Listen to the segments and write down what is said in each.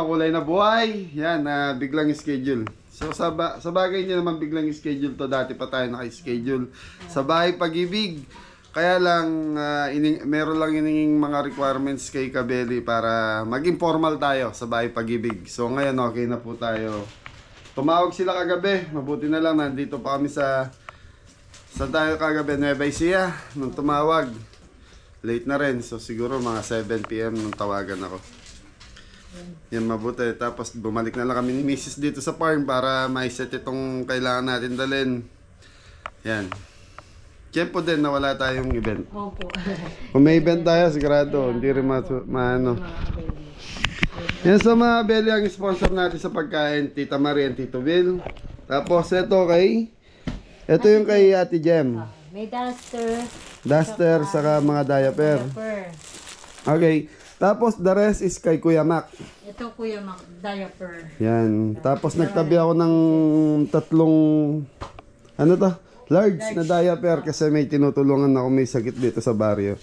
makulay na buhay. Yan, biglang schedule. So sa bagay niya naman biglang schedule to. Dati pa tayo naka-schedule sa Bahay Pag-ibig. Kaya lang, meron lang ininging mga requirements kay Kabeli para maging formal tayo sa Bahay Pag-ibig. So ngayon, okay na po tayo. Tumawag sila kagabi. Mabuti na lang, nandito pa kami sa tayo kagabi, Nueva Ecija. Nung tumawag, late na rin. So siguro mga 7 PM nung tawagan ako. Yan, mabuti. Tapos bumalik na lang kami ni Mrs. dito sa farm para maiset itong kailangan natin dalhin. Yan. Tiyempo din na wala tayong event. Opo. Kung may event tayo, sigurado, hindi rin maano. Yan sa mga Belly ang sponsor natin sa pagkain, Tita Marie and Tito Bill. Tapos ito yung kay Ate Jem. May duster. Duster, saka mga diaper. Okay. Tapos the rest is kay Kuya Mac. Ito Kuya Mac, diaper. Yan. Tapos nagtabi ako ng tatlong, ano to? Large na diaper kasi may tinutulungan ako, may sakit dito sa baryo.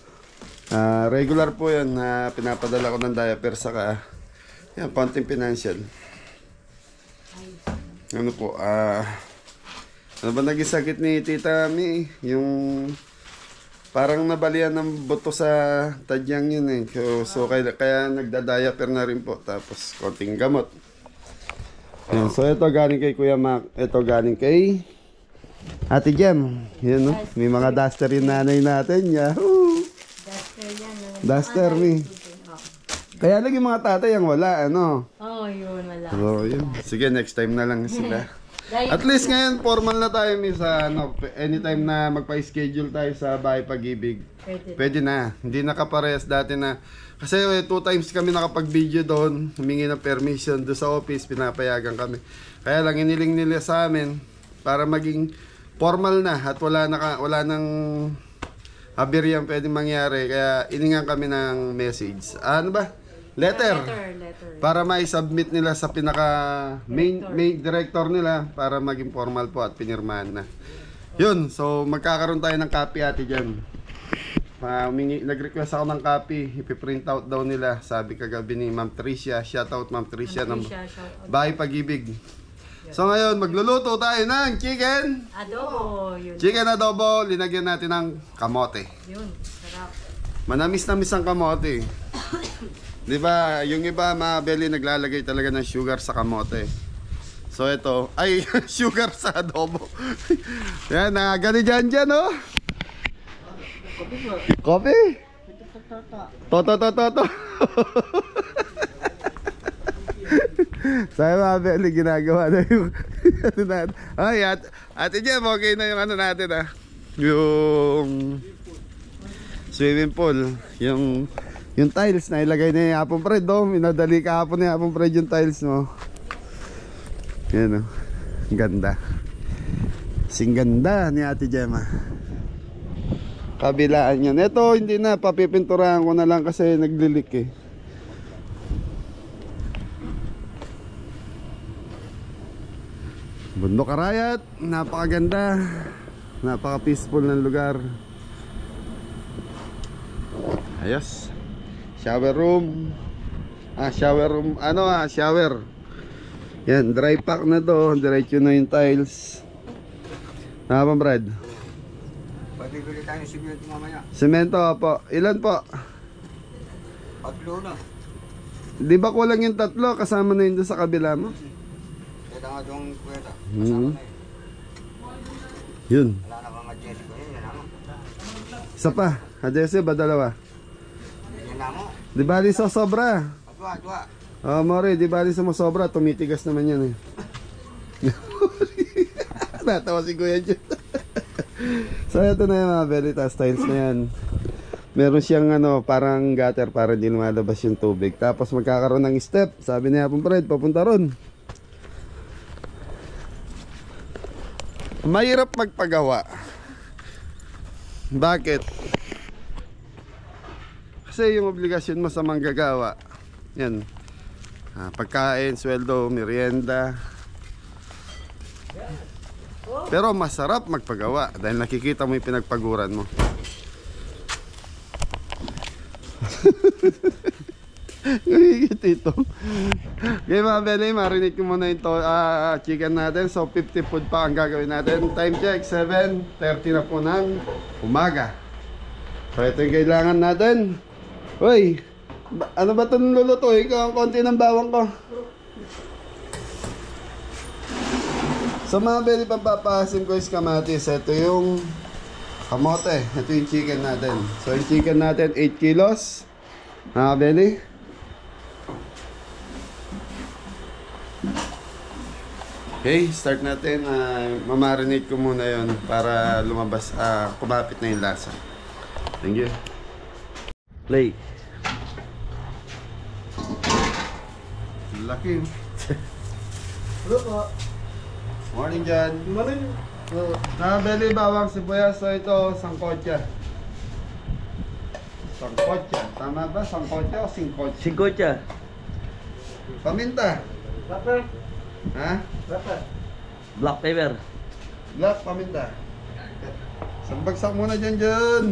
Regular po yan na pinapadala ko ng diaper saka yan, konting financial. Ano po, ano ba naging sakit ni Tita Mi? Yung parang nabalian ng buto sa tadyang yun eh. So kaya nagda-diaper na rin po. Tapos konting gamot. Yan, so ito galing kay Kuya Mac. Ito galing kay Ate Jem. Yan, no? May mga duster yung nanay natin. Yahoo! Duster yan. Duster Mi. Kaya lang yung mga tatay ang wala, ano? Oo, yun, wala. So, yun. Sige, next time na lang sila. At least ngayon, formal na tayo, miss. Anytime na magpa-schedule tayo sa Bahay Pag-ibig. Pwede na. Hindi nakaparehas dati na. Kasi 2 times kami nakapag-video doon. Humingi ng permission doon sa office. Pinapayagan kami. Kaya lang, iniling nila sa amin para maging formal na at wala nang aberyan pwede mangyari. Kaya iningan kami ng message. Ano ba? Letter. Para mai-submit nila sa pinaka main director nila para maging formal po at pinirmahan na. Yun, so magkakaroon tayo ng copy ate dyan. Nag-request ako ng copy, ipiprint out daw nila. Sabi kagabi ni Ma'am Tricia, shout out Ma'am Tricia ng Bahay Pag-ibig. So ngayon, magluluto tayo ng chicken adobo. Yun. Chicken adobo, linagyan natin ng kamote. Yun, sarap. Manamis-namis ang kamote. Di ba, yung iba mga Belly naglalagay talaga ng sugar sa kamote. So ito, ay sugar sa adobo. Yan, gani dyan, oh. Kopi? To. Sabi mga Belly, ginagawa na yung ano natin. Ay, ate Jem, okay na yung ano natin yung swimming pool. Yung tiles na ilagay na yung Hapon Fred, minadali kahapon na yung Hapon Fred yung tiles mo. Yan ganda. Sing ganda ni Ate Gemma. Kabilaan yan. Ito hindi na, papipinturahan ko na lang kasi naglilik eh. Bundok Arayat, napakaganda. Napaka peaceful ng lugar. Ayos. Shower room. Shower. Yan, dry pack na to. Diretso na yung tiles. Nakapang Brad? Pabibili tayo ng simento mamaya. Semento po. Ilan po? 3 na. Di ba kulang yung 3? Kasama na yun doon sa kabila mo? Kaya nga doon kweta. Kasama na Yun. Wala na mga Jesse ko yun. Yan ako. Isa pa. Adese ba 2? Yan na mo. Di bali sa sobra. Dua. Oh, Mori, di bali sa sobra. Tumitigas naman yan eh. Natawa si Kuya dyan. So ito na yung mga Veritas tiles na yan. Meron siyang parang gutter para hindi lumalabas yung tubig. Tapos magkakaroon ng step. Sabi niya Hapon Fred, papunta ron. Mahirap magpagawa. Bakit? Kasi yung obligasyon mo sa manggagawa, yan, pagkain, sweldo, merienda. Pero masarap magpagawa dahil nakikita mo yung pinagpaguran mo. Ngigit ito. Okay mga Beli, marinate ko muna ito chicken natin. So 50 food pa ang gagawin natin. Time check, 7:30 na po ng umaga. So ito yung kailangan natin. Uy, ano ba ito lulutuin ko? Ang konti ng bawang ko. So mga Beli, pampapasim ko is kamatis. Ito yung kamote. Ito yung chicken natin. So yung chicken natin 8 kilos. Mga Beli. Okay, start natin. Mamarinate ko muna yon para lumabas, kumapit na yung lasa. Thank you. Play. Laki. Hello po. Morning, John. Morning. Beli, bawang sibuyas. So ito, sangkotya. Sangkotya. Tama ba? Sangkotya o singkotya? Singkotya. Paminta. Pepper. Ha? Pepper. Black pepper. Black paminta. Sambagsak muna dyan, John.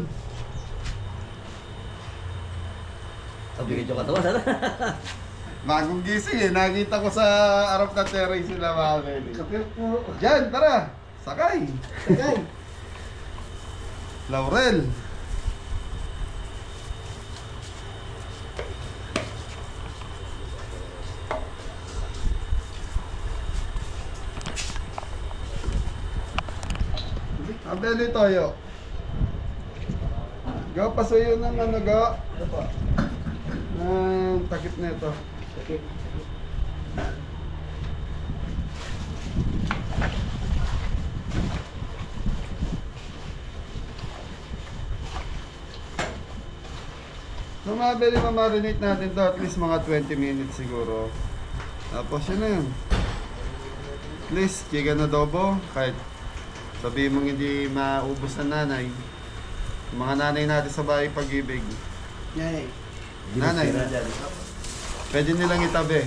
Sabi ka katawan, sana. Bagong gising eh. Nakita ko sa Arap na terrace sila, mga Beli. Kapir po. Jan, tara! Sakay! Sakay. Laurel! Abeli toyo. Go, pasuyo ng ano, go. Takip na ito. Okay. So mga Beli, mamarinate natin to at least mga 20 minutes siguro. Tapos yun na yun. At least chicken adobo, kahit sabihin mong hindi maubos ng nanay. Yung mga nanay natin sa bahay pag-ibig. Yay. Nanay, pwede nilang itabi.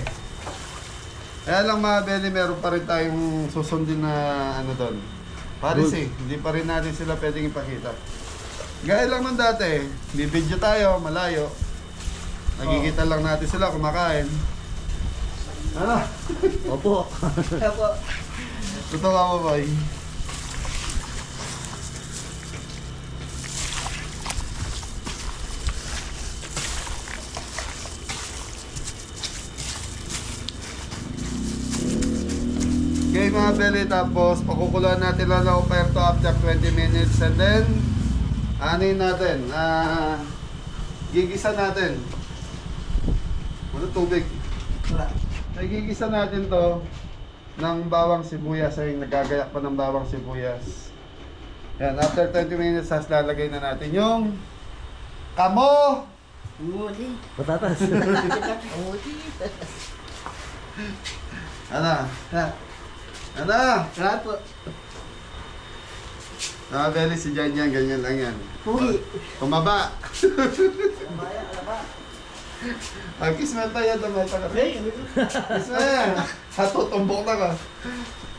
Kaya lang mga Beli, meron pa rin tayong susundin na ano doon. Paris eh, hindi pa rin natin sila pwedeng ipakita. Gaya lang ng dati, bibidyo tayo, malayo. Nakikita lang natin sila kumakain. Ano? Opo. Opo. Totoo ka mo, boy. Okay mga Beli, tapos pakukuluan natin lang ng operto after 20 minutes and then anin natin, gigisa natin. Ano tubig? Wala. Ay, gigisa natin to ng bawang sibuyas. Ay, nagagayak pa ng bawang sibuyas. Yan, after 20 minutes, lalagay na natin yung kamo. Uli. Patatas. Uli. Ano? Ha. Ano? Ha po. Beli, si Jan yan, ganyan lang yan. Uy. Kumaba. Kumaya, ala ba? Kiss mo tayo, damay pa kasi. Kiss mo yan. Hatutumbok na ka.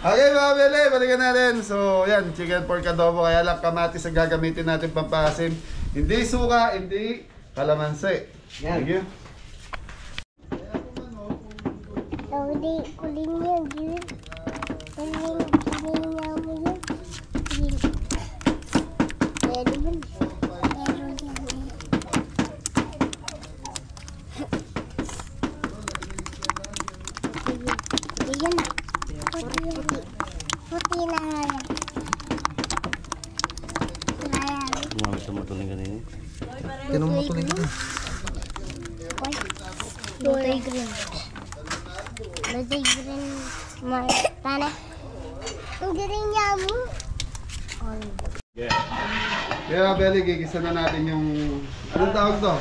Okay mga Beli, balikan natin. So yan, chicken pork adobo. Kaya lang kamatis ang gagamitin natin pampasim. Hindi suka, hindi kalamansi. Yan. Thank you. Kuling niya, gilid. Kuling niya mo yun. Gilid. Pero man. Pero yan. Yan na. Puti na yan. Mga tumutuling kanina. Tinong matuloy ka. Lutay green. Lutay green. Tana. Ang green niya mo. Kaya Beli, gigisa na natin yung anong tawag to?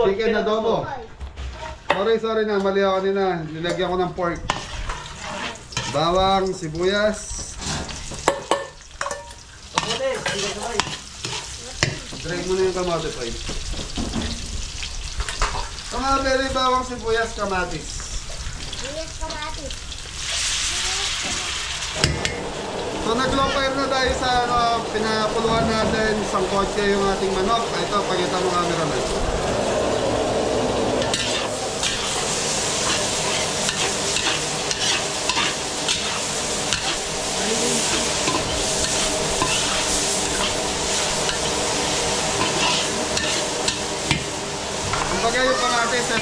Chicken adobo. Sorry na, mali ako nila. Nilagyan ko ng pork. Bawang, sibuyas. Drag mo na yung kamatis, Toy. So mga Beli, bawang, sibuyas, kamatis. Yes, kamatis. So nag-low fire na tayo sa pinapuluan natin isang kotse yung ating manok. Ito, pakita mo cameraman.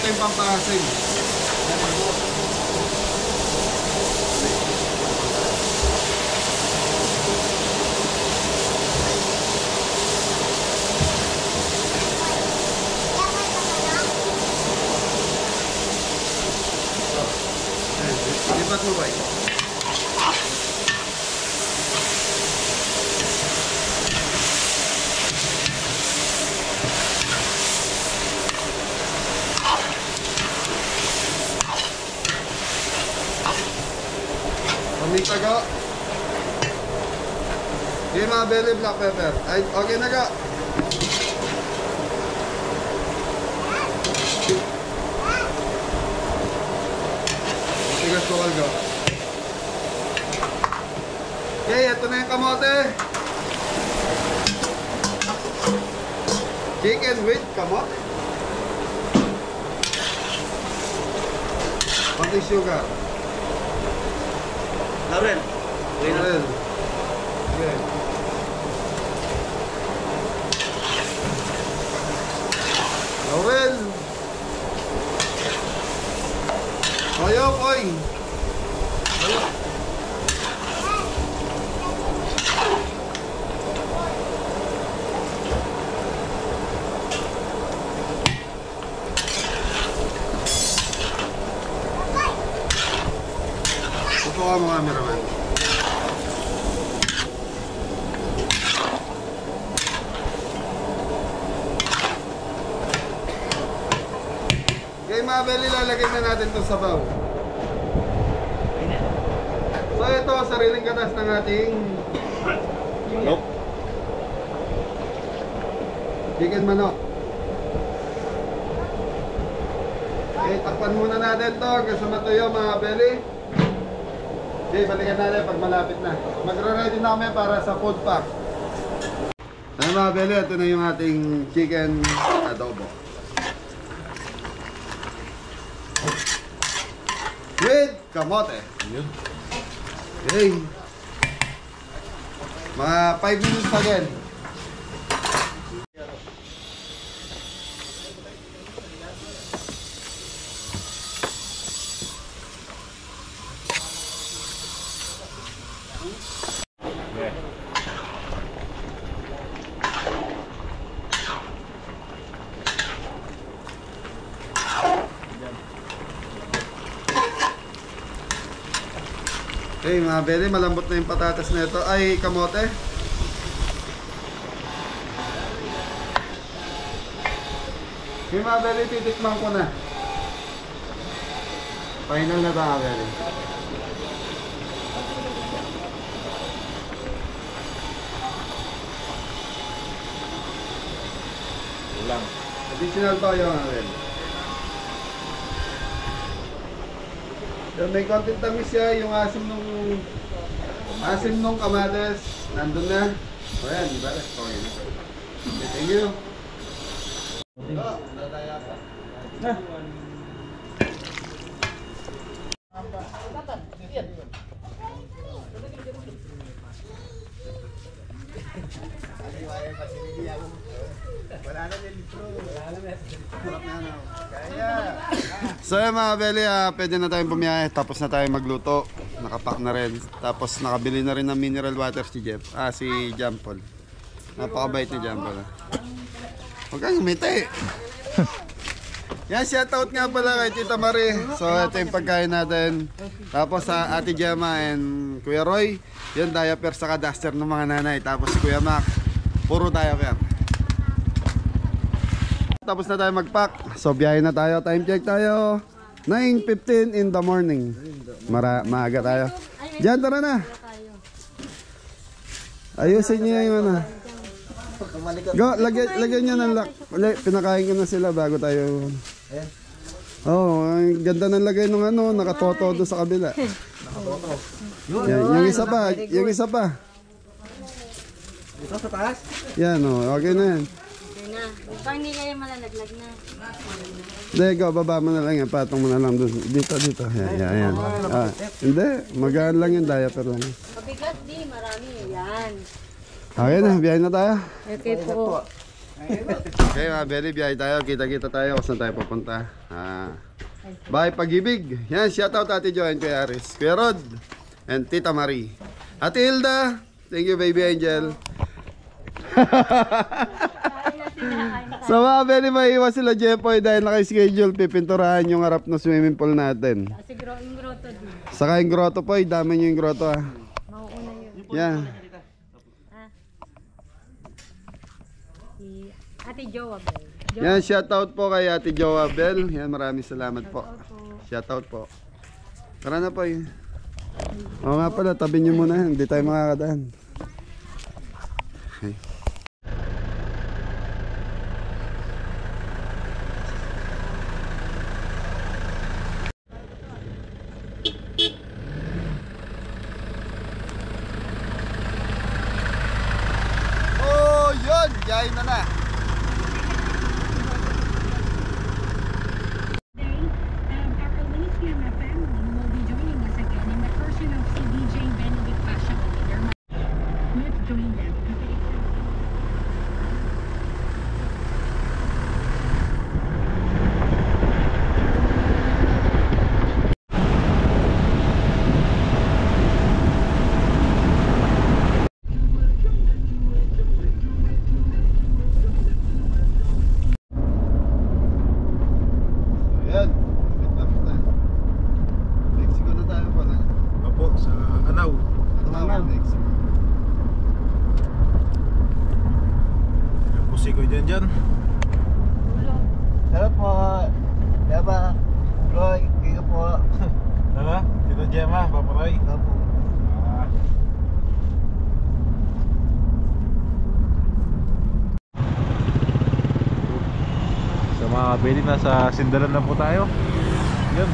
ito yung pampasin. Lipat mo ba? Pamitago. Yung mga belly black pepper. Ay, okay na ka. Tigas ko kalgo. Okay, ito na yung kamote. Chicken with kamote. Pati sugar. Laurel. Laurel. Okay. Laurel. Oyo, oy. Tutukan mo cameraman. Okay, mga belly, lalagay na natin itong sabaw. So ito, sariling gatas ng ating Nope. chicken manok. Okay, takpan muna natin to hanggang sa matuyo mga belly. Okay, balikan natin pag malapit na. Magre-ready na kami para sa food pack. Ay mga belly, ito na yung ating chicken adobo. With kamote. Okay. Mga 5 minutes pa din. Okay mga belly, malambot na yung patatas na ito. Ay, kamote. Okay mga belly, titikman ko na. Final na ba mga belly? Lang. Additional pa yung mga belly. May konting tamis siya, yung asim nung kamates, nandun na. O yan, di ba? Okay na. Okay, thank you. So yun mga belly, pwede na tayong bumiyahe. Tapos na tayong magluto. Nakapack na rin. Tapos nakabili na rin ng mineral water si Jeff. Si John Paul. Napakabait ni John Paul. Huwag kang umiti. Yan, shoutout nga pala kay Tita Marie. So ito yung pagkain natin. Tapos sa Ate Gemma and Kuya Roy, yun diaper sa duster ng mga nanay. Tapos si Kuya Mac, puro diaper. Tapos na tayo mag-pack. So biyahe na tayo. Time check tayo. 9:15 in the morning. Maaga tayo. Diyan, tara na. Ayusin niyo yung ano. Go, lagyan niyo ng lock. Pinakain ko na sila bago tayo. Ayan. Oh, ang ganda ng lagay ng ano, nakatoto doon sa kabila. Yan, yung isa pa, yung isa pa. Ito sa taas? Yan, oh, okay na yan. Okay na. Pag hindi kayo malalaglag na. Hindi, go, baba mo na lang yan. Patong mo na lang doon. Dito. Yan. Hindi, magaan lang yung diaper lang. Mabigat di, marami. Yan. Okay na, biyahe na tayo. Okay po. Okay mga belly, biyahe tayo. Kita-kita tayo kung saan tayo pupunta. Bahay Pag-ibig. Yan, shoutout Ate Jo and Kuya Aris, Kuya Rod, and Tita Marie. Ate Hilda, thank you baby angel. So mga belly, maiiwas sila Jepoy dahil naka-schedule. Pipinturahan yung harap ng swimming pool natin. Siguro yung grotto din. Saka yung grotto po, dami nyo yung grotto ha. Mauuna yun. Yan. Si Ate Jowa Bell. Yan, shoutout po kay Ate Jowa Bell. Yan, maraming salamat po. Shoutout po. Tara na po yun. Oo nga pala, tabi nyo muna. Hindi tayo makakadaan. Okay. Oh, yun! Yayin na na. Our Elysium family will be joining us again in the person of si DJ Benedict Pasha. Let's join them. Ayan, lapit na. Mexico na tayo pala. Opo, sa Anaw. Tama, Mexico. Yung pusi ko dyan. Hello po. Diba? Roy, kayo po. Diba? Tito Gemma, Paparay. Opo. Sa mga kabili, nasa Sindalan na po tayo. Yun.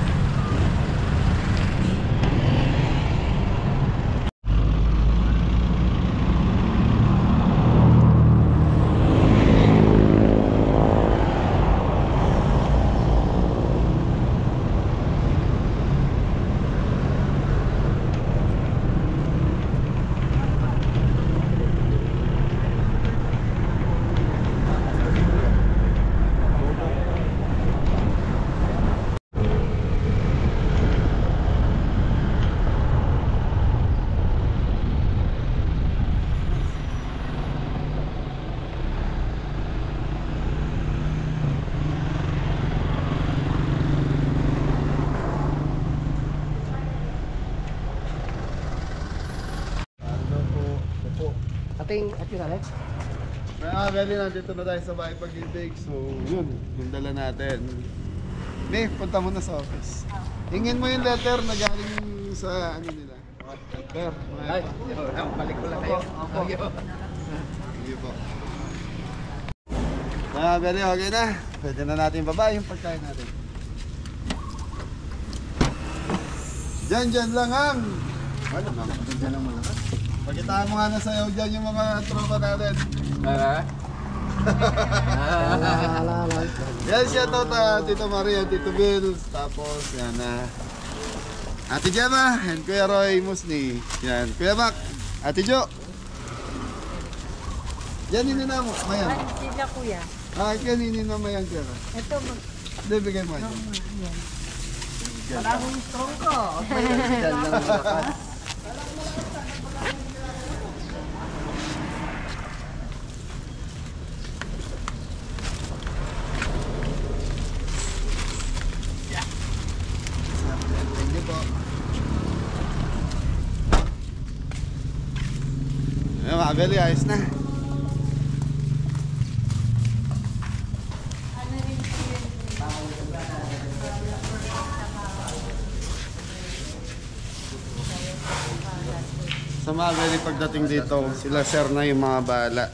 Ating Alex. Mga Beli, nandito na tayo sa Bahay Pag-ibig. So, yun, yung dala natin. May, punta mo na sa office. Hingin mo yung letter na galing sa ano nila. Letter. Ay, balik ko lang kayo. Sige po. Mga Beli, okay na. Pwede na natin baba yung pagkain natin. Dyan lang ang... Ano naman? Dyan lang malakas. Pakitaan mo nga na sayaw dyan yung mga tropa natin. Yan, shoutout Tito Maria, Tito Bills. Tapos, yan na. Ate Gemma and Kuya Roy Musni. Yan, Kuya Mac, Ate Jo. Yan, hinina mo. Mayan. Sila kuya. Yan, hinina mo yan, Kuya. Ito, Hindi, bigay mo yan. Maraming strong ko. Dyan lang malakas. Thank you po. Ayun, mga Beli, ayos na. Sa mga Beli, pagdating dito, sila sir na yung mga bahala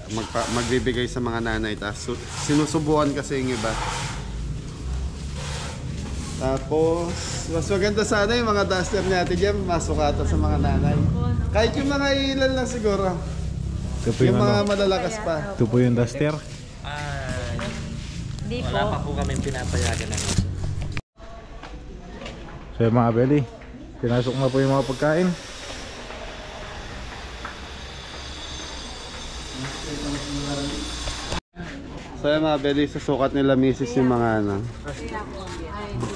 magbibigay sa mga nanay. Tapos sinusubukan kasi yung iba. Tapos, mas maganda sana yung mga duster ni Ate Jem, masukatan sa mga nanay. Kahit yung mga ilan lang siguro. Ito po Yung yung, mga ano, malalakas pa. ito po yung duster. Hindi po. Wala pa po kami pinapayagan ng uso. So yung mga kabili, pinasok na po yung mga pagkain. So yung mga beli, susukat nila misis yung mga ano.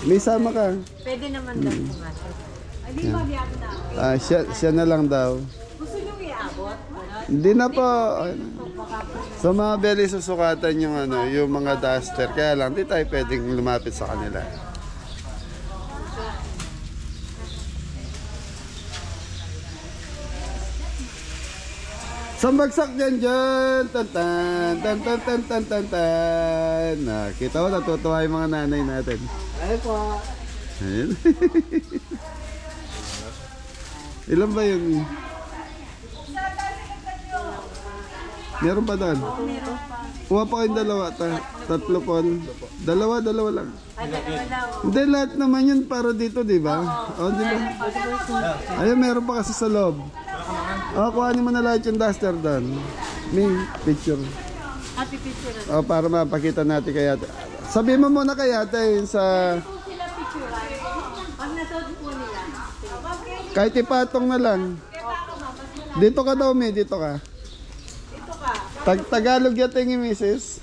May sama ka. Pwede naman daw pumasok. Siya na lang daw. Gusto nyo iabot? Hindi na po. So mga beli, susukatan yung ano, yung mga duster. Kaya lang, di tayo pwedeng lumapit sa kanila. Sambagsak dyan. Tan tan tan tan tan tan tan tan. Nakita mo, natutuwa yung mga nanay natin. Ay po. Ayun. Ilan ba yun? Meron pa doon? Kuha pa kayong dalawa. Tatlo po. Dalawa lang. Hindi, lahat naman yun para dito, di ba? O, di ba? Ayun, meron pa kasi sa loob. O, kuhanin mo na lahat yung duster doon. May picture. Happy picture. O, para mapakita natin kay ate. Sabihin mo muna kay ate yun sa... Pag nasuot po nila. Kahit ipatong na lang. Dito ka daw, May. Dito ka. Tagalog yating yung misis.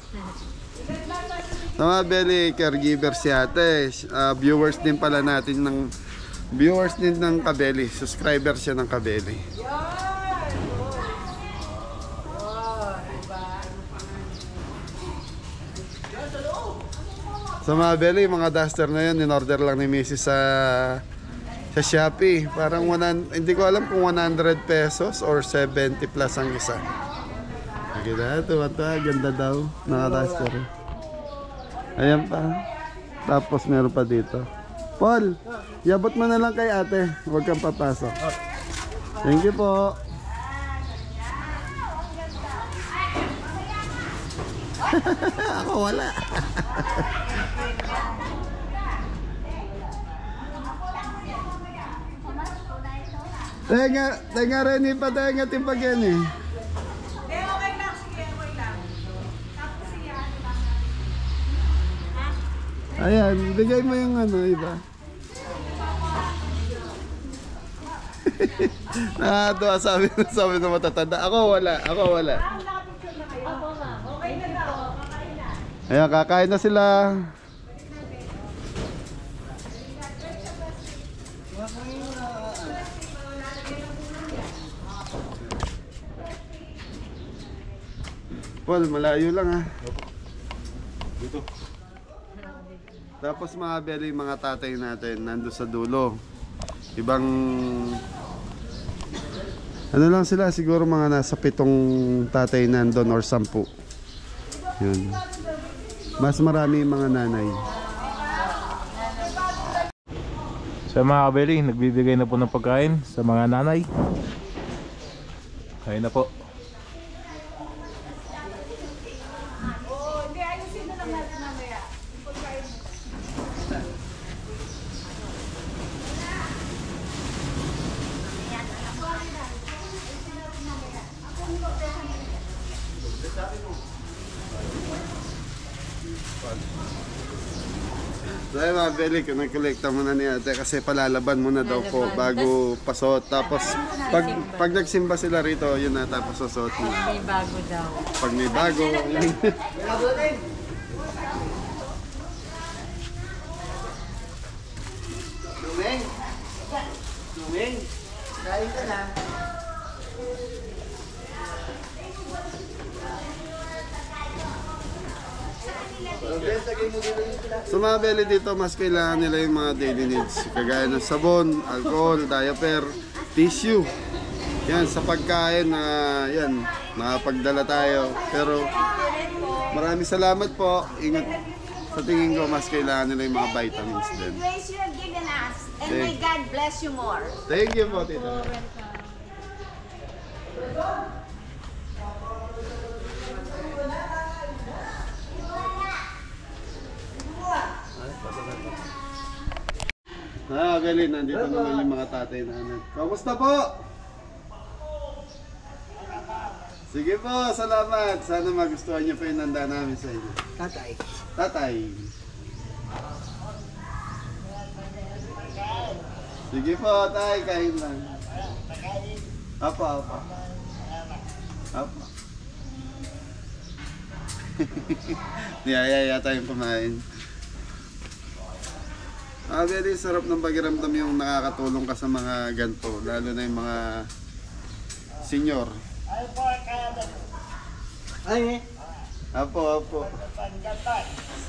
Mga belly caregiver si ate. Viewers din pala natin ng Kabeli. Subscriber siya ng Kabeli. So mga belly, mga duster na yun, in-order lang ni misis sa Shopee. Parang hindi ko alam kung 100 pesos or 70 plus ang isa. Kita, tuwa-tuwa, ganda daw, naka-duster. Ayan pa. Tapos meron pa dito. Paul, iabot mo na lang kay ate. Huwag kang papasok. Thank you po. Ako wala. Tenga rin pa tenga timpagyan eh. Ayan, bigay mo yung ano, iba. Nakatuwa, sabi na matatanda. Ako wala. Ayan, kakain na sila. Paul, malayo lang ha. Dito. Tapos mga belly, mga tatay natin nando sa dulo. Ibang ano lang sila, siguro mga nasa 7 tatay nandun or 10. Yun. Mas marami mga nanay. Sa mga kabeli, nagbibigay na po ng pagkain sa mga nanay. Kain na po. So ay mga belly, nag-collecta muna ni ate kasi palalaban muna daw po bago pasot. Tapos pag nagsimba sila rito, yun na, tapos susot mo. May bago daw. Pag may bago, yun. Luming, kain ka na. So mga belly dito, mas kailangan nila yung mga daily needs. Kagaya ng sabon, alcohol, diaper, tissue. Yan, sa pagkain na yan, nakapagdala tayo. Pero maraming salamat po. Ingat. Sa tingin ko, mas kailangan nila yung mga vitamins din. Grace you have given us, and may God bless you more. Thank you po, tita. Galing, nandito naman yung mga tatay namin. Kamusta po? Sige po, salamat. Sana magustuhan niyo po yung handa namin sa inyo. Tatay. Tatay. Sige po, tay, kain lang. Apa. Niyayaya tayong kumain. Very sarap ng pakiramdam yung nakakatulong ka sa mga ganito, lalo na yung mga senior. Ay, Apo.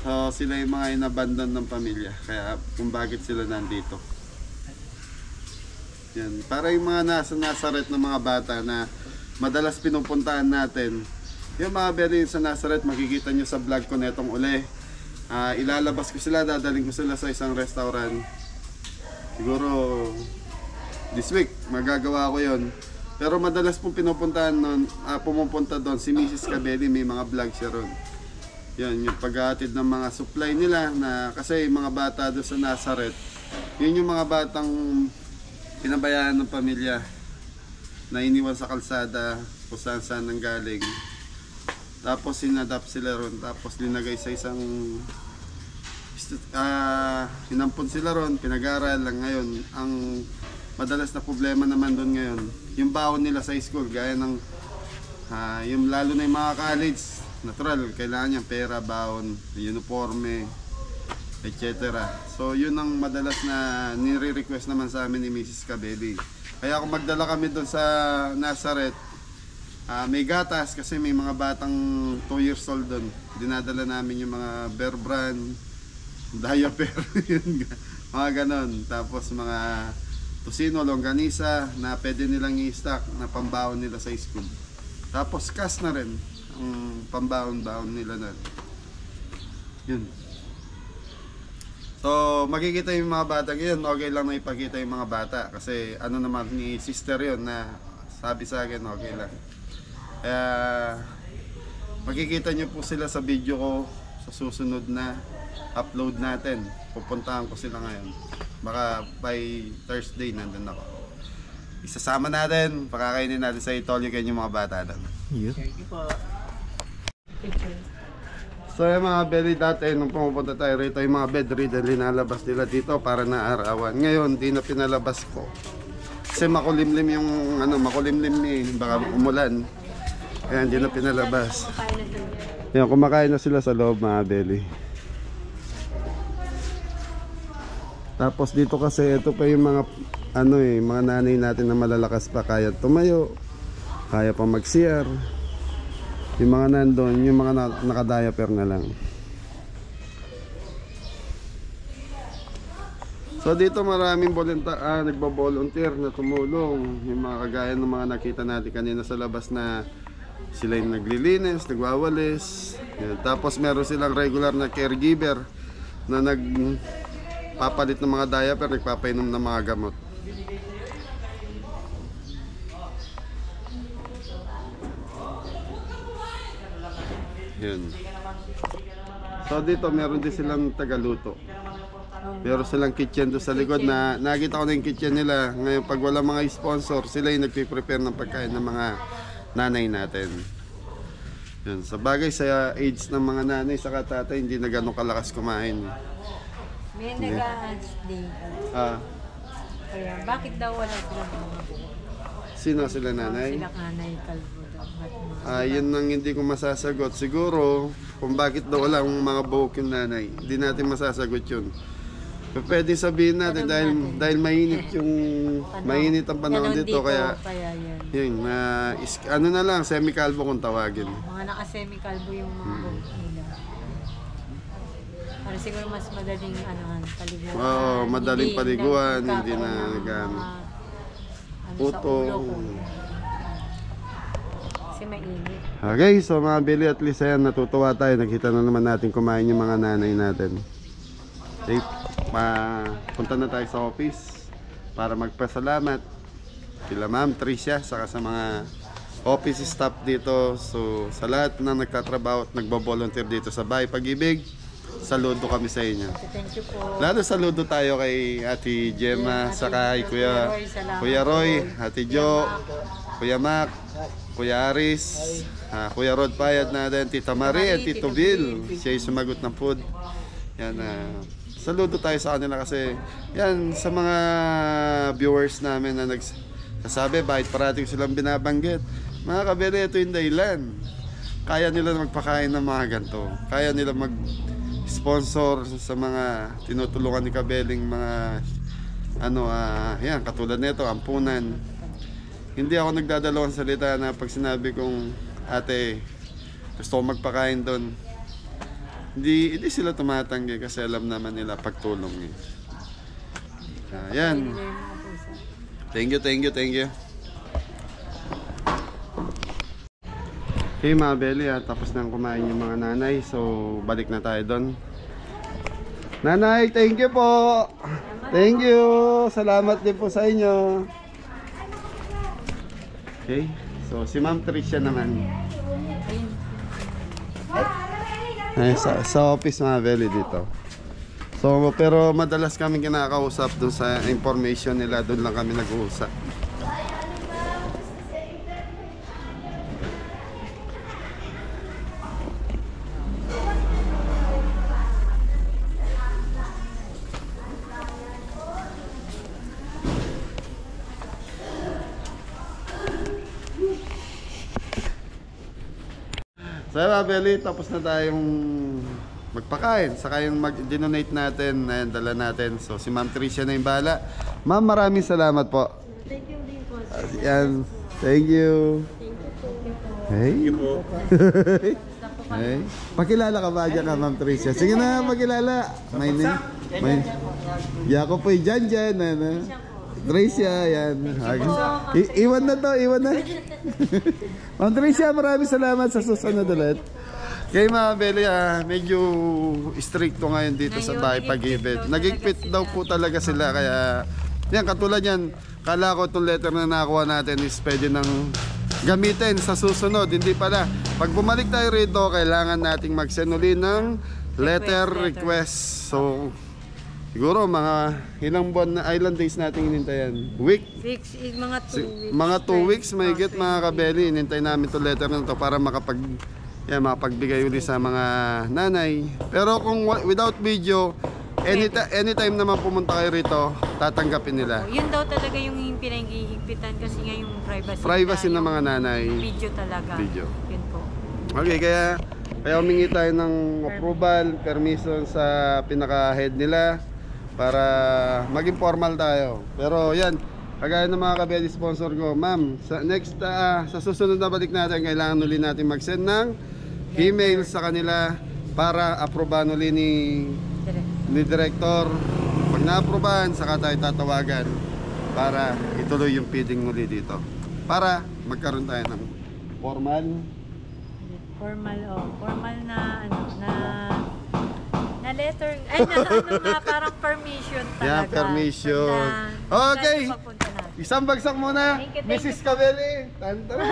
So sila yung mga inabandon ng pamilya, kaya kung bakit sila nandito. Yan, para yung mga nasa Nazareth ng mga bata na madalas pinupuntahan natin. Yung mga beri sa Nazareth, makikita nyo sa vlog ko netong uli. Ilalabas ko sila, dadaling ko sila sa isang restaurant. Siguro this week magagawa ko yon. Pero madalas pong pinupuntahan nun, pumupunta doon si Mrs. Cabelli, may mga vlog siya ron. Yan, yung paghahatid ng mga supply nila na kasi yung mga bata doon sa Nazareth, yun yung mga batang pinabayaan ng pamilya na iniwan sa kalsada kung saan saan nanggaling. Tapos sinadapt sila ron, tapos linagay sa isang inampun sila ron, pinag-aral lang ngayon. Ang madalas na problema naman doon ngayon, yung baon nila sa school, gaya ng yung lalo na yung mga college, natural, kailangan niya pera, baon, uniforme, etc. So yun ang madalas na nire-request naman sa amin ni Mrs. Cabelli. Kaya kung magdala kami doon sa Nazareth, may gatas kasi may mga batang 2 years old doon. Dinadala namin yung mga Bear Brand, diaper, yun, mga ganon. Tapos mga tusino, longganisa na pwede nilang i-stock na pambaon nila sa school. Tapos cash na rin ang pambaon-baon nila na. Yun. So makikita yung mga bata ngayon, okay lang na ipakita yung mga bata kasi ano naman ni sister yun na sabi sa akin okay lang. Kaya makikita nyo po sila sa video ko sa susunod na upload natin. Pupuntahan ko sila ngayon. Baka by Thursday nandun ako. Isasama natin, pakakainin natin sa Itolyo kayo yung mga bata doon. So yung mga belly dati, nung pumupunta tayo rito, yung mga bedridden, linalabas nila dito para naarawan. Ngayon, di na pinalabas ko. Kasi makulimlim yung, makulimlim baka umulan. Kaya hindi na pinalabas. Yan, kumakain na sila sa loob mga belly. Tapos dito kasi, ito pa yung mga, mga nanay natin na malalakas pa, kaya tumayo, kaya pa mag-CR. Yung mga nandun, yung mga naka-diaper na lang. So dito maraming nagbo-volunteer na tumulong. Yung mga kagaya ng mga nakita natin kanina sa labas na sila yung naglilinis, nagwawalis. Yan. Tapos meron silang regular na caregiver na nagpapalit ng mga diaper, nagpapainom ng mga gamot. Yun. So dito meron din silang tagaluto. Meron silang kitchen doon sa likod na nakita ko na yung kitchen nila. Ngayon pag wala mga sponsor, sila yung nagpiprepare ng pagkain ng mga nanay natin. Yun. Sa bagay sa age ng mga nanay sa tatay, hindi na ganun kalakas kumain. May nag-a-ask din. Kaya bakit daw wala sila mga buo? Sino sila nanay? Sila nanay kalbo daw. Yun ang hindi ko masasagot. Siguro kung bakit daw wala ang mga buhok yung nanay, hindi natin masasagot yun. Pero pwede sabihin natin dahil mainit yung mainit ang panahon dito, kaya yun na lang semi-calvo kung tawagin. Mga naka-semi-calvo yung mga buhok nila. Para siguro mas madaling paliguan. Oo, madaling paliguan, hindi na puto. Kasi mainit. Okay, so mga Billy, at least ayan, natutuwa tayo. Nakita na naman natin kumain yung mga nanay natin. Okay, punta na tayo sa office para magpasalamat sila Ma'am Tricia saka sa mga office staff dito. So sa lahat na nagtatrabaho at nagbo-volunteer dito sa Bahay Pag-ibig, saludo kami sa inyo. Thank you po. Lalo saludo tayo kay Ate Gemma, saka kay Kuya Roy, Ate Jo, Kuya Mac, Kuya Aris, Kuya Rod Payad natin, Tita Marie at Tito Bill. Siya yung sumagot ng food. Yan, saludo tayo sa kanila kasi yan, sa mga viewers namin na nagsasabi bakit parating silang binabanggit. Mga kabere, ito yung dahilan. kaya nila magpakain ng mga ganito. Kaya nila mag-sponsor sa mga tinutulungan ni Kabeling, mga yan, katulad nito, ampunan. Hindi ako nagdadalawang salita na pag sinabi kong, ate, gusto ko magpakain doon. Hindi sila tumatanggi kasi alam naman nila pagtulong eh. Ayan. Thank you. Okay mga Beli, tapos nang kumain yung mga nanay. So balik na tayo doon. Nanay, thank you po. Thank you. Salamat din po sa inyo. Okay. So si Ma'am Tricia naman. Ay, sa office mga Beli dito. So pero madalas kami kinakausap doon sa information nila. Doon lang kami nag-uusap. So mga Beli, tapos na tayong magpakain. Saka yung mag-donate natin, ayan, dala natin. So si Ma'am Tricia na yung bahala. Ma'am, maraming salamat po. Thank you din po. Yan. Thank you. Hey. Hey. Pakilala ka ba dyan ka, Ma'am Tricia? Sige na, pakilala. My name. Yako po yung Jan. Tricia, yan. Iwan na to, iwan na. Ma'am Tricia, maraming salamat sa susunod ulit. Kaya mga Beli, medyo stricto ngayon dito sa bahay Pag-ibig. Nagigpit daw po talaga sila, kaya yan, katulad yan. Kala ko itong letter na nakuha natin is pwede nang gamitin sa susunod. Hindi pala. Pag bumalik tayo rito, kailangan nating mag-send uli ng letter request. So siguro mga ilang buwan na, ilang days nating inintayan? Week? Mga 2 weeks. Mga 2 weeks, may get mga Kabeli. Inintay namin itong letter na ito para makapagbigay uli sa mga nanay. Pero kung without video, anytime naman pumunta kayo rito, tatanggapin nila. Yun daw talaga yung pinag-iigpitan kasi nga yung Privacy ng mga nanay. Video talaga. Video. Yun po. Okay, kaya humingi tayo ng approval, permission sa pinaka-head nila para maging formal tayo. Pero yan, kagaya ng mga Kabeli sponsor ko, ma'am, sa susunod na balik natin, kailangan uli natin mag-send ng email sa kanila para aprobahan uli ni Director. Pag na-aprobahan, saka tayo tatawagan para ituloy yung feeding uli dito. Para magkaroon tayo ng formal na letter, parang permission talaga. Yeah, permission. Okay. Isang bagsak muna, Mrs. Kabeli. Tantara.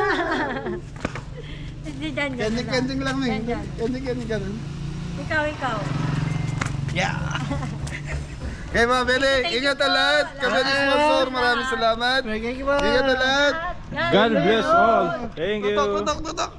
Kending lang eh. Kending ka nun. Ikaw. Yeah. Okay mga Beli, ingat na lahat. Kabeli sponsor, maraming salamat. Ingat na lahat. God bless all. Thank you. Tutok.